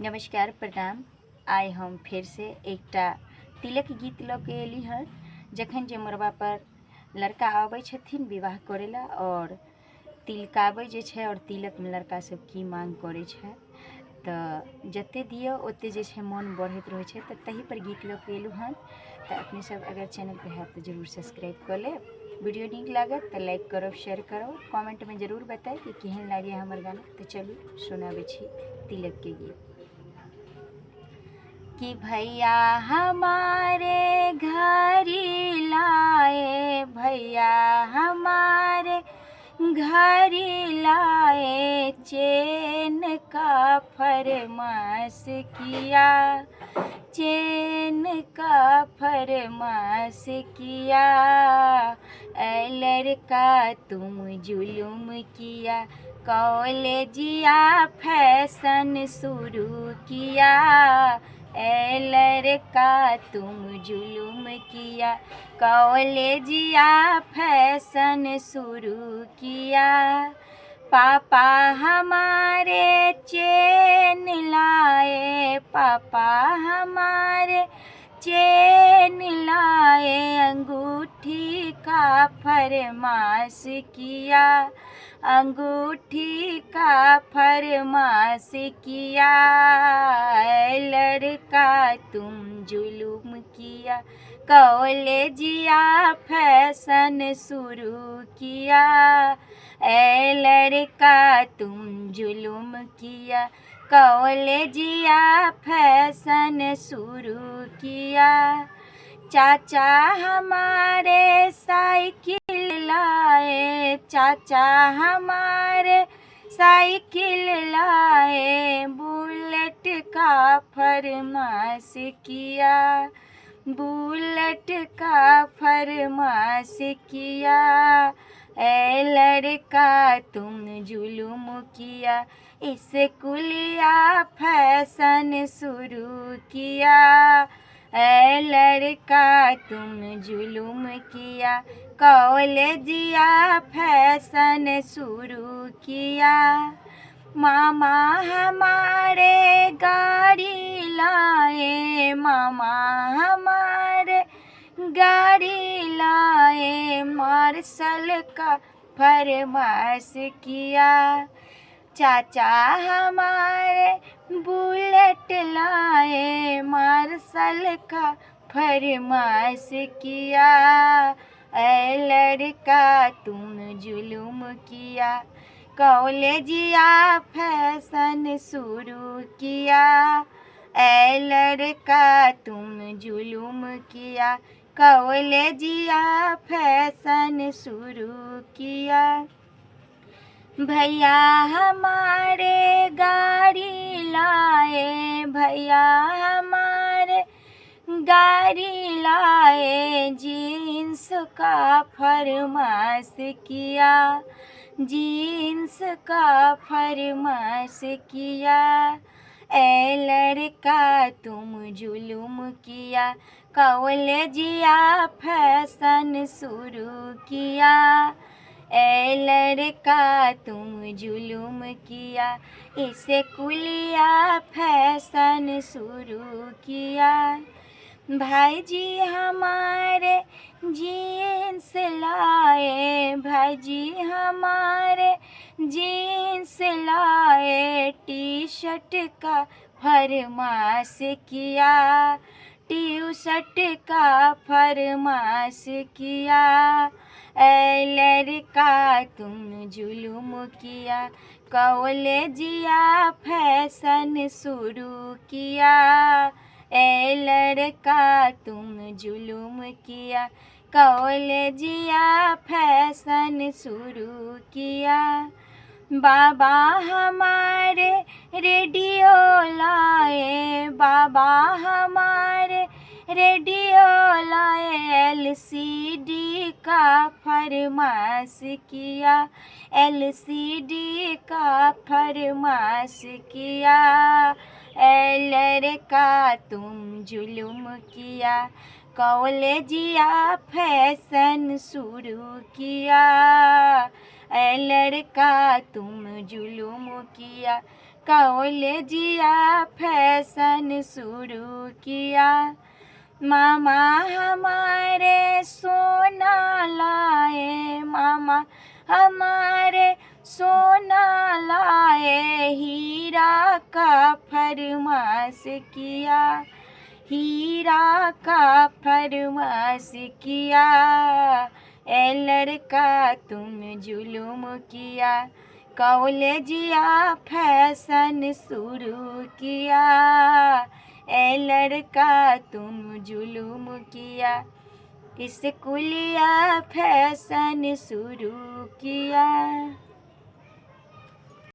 नमस्कार प्रणाम। आइ हम फिर से एकटा तिलक गीत लऽ के एली हँ। जखन जे मरबा पर लड़का आबै छथिन विवाह करेला और तिलकाबै जे छै और तिलक में लड़का सब की मांग करै छै, तऽ जते दियौ ओते जे छै मन बढ़ैत रहै छै। तऽ तही पर गीत लऽ के एलू हँ। तऽ अपने सब अगर चैनल पे है तो जरूर सब्सक्राइब कर लेब। वीडियो नीक लागत तो लाइक करब, शेयर करब, कमेंट में जरूर बताए कि केहन लागे हमर गाना। तो चलू सुनाबै छी तिलक के गीत। कि भैया हमारे घरी लाए, भैया हमारे घरी लाए, चैन का फरमाश किया, चैन का फरमाश किया। ऐ लड़का तुम जुलुम किया, कॉलेजिया फैशन शुरू किया। ऐ लड़का तुम जुलुम किया, कॉलेजिया फैशन शुरू किया। पापा हमारे चैन लाए, पापा हमारे चैन लाए, अंगूठी का फरमाश किया, अंगूठी का फरमाश किया। लड़का तुम जुलुम किया, कॉलेजिया फैशन शुरू किया। ऐ लड़का तुम जुलुम किया, कॉलेजिया फैशन शुरू किया। चाचा हमारे साइकिल लाए, चाचा हमारे साइकिल लाए, बुलेट का फरमाश किया, बुलेट का फरमाश किया। ऐ लड़का तुम जुलुम किया, स्कूलिया फैशन शुरू किया। ऐ लड़का तुम जुलुम किया, कॉलेजिया फैशन शुरू किया। मामा हमारे गाड़ी लाए, मामा हमारे गाड़ी लाए, मार्शल का फरमाश किया। चाचा हमारे बुलेट लाए, मार्शल का फरमाश किया। ऐ लड़का तुम जुलुम किया, कॉलेजिया फैशन शुरू किया। ऐ लड़का तुम जुलुम किया, कॉलेजिया फैशन शुरू किया। भैया हमारे गाड़ी लाए, भैया हमारे गाड़ी लाए, जीन्स का फरमाश किया, जीन्स का फरमाश किया। ऐ लड़का तुम जुलुम किया, कॉलेजिया फैशन शुरू किया। ऐ लड़का तुम जुलुम किया, स्कूलिया फैशन शुरू किया। भाईजी हमारे जीन्स लाए, भाईजी हमारे जीन्स लाए, टी शर्ट का फरमाश किया, टी शर्ट का फरमाश किया। ऐ लड़का तुम जुलुम किया, कॉलेजिया फैशन शुरू किया। ऐ लड़का तुम जुलुम किया, कॉलेजिया फैशन शुरू किया। बाबा हमारे रेडियो लाए, बाबा हमारे रेडियो लाए, LCD का फरमाश किया, LCD का फरमाश किया। ऐ लड़का तुम जुलुम किया, कॉलेजिया फैशन शुरू किया। ऐ लड़का तुम जुलुम किया, कॉलेजिया फैशन शुरू किया। मामा हमारे सोना लाए, मामा हमारे सोना लाए, हीरा का फरमाश किया, हीरा का फरमाश किया। ए लड़का तुम जुलुम किया, कॉलेजिया फैशन शुरू किया। ए लड़का तुम जुलुम किया, स्कूलिया फैशन शुरू किया।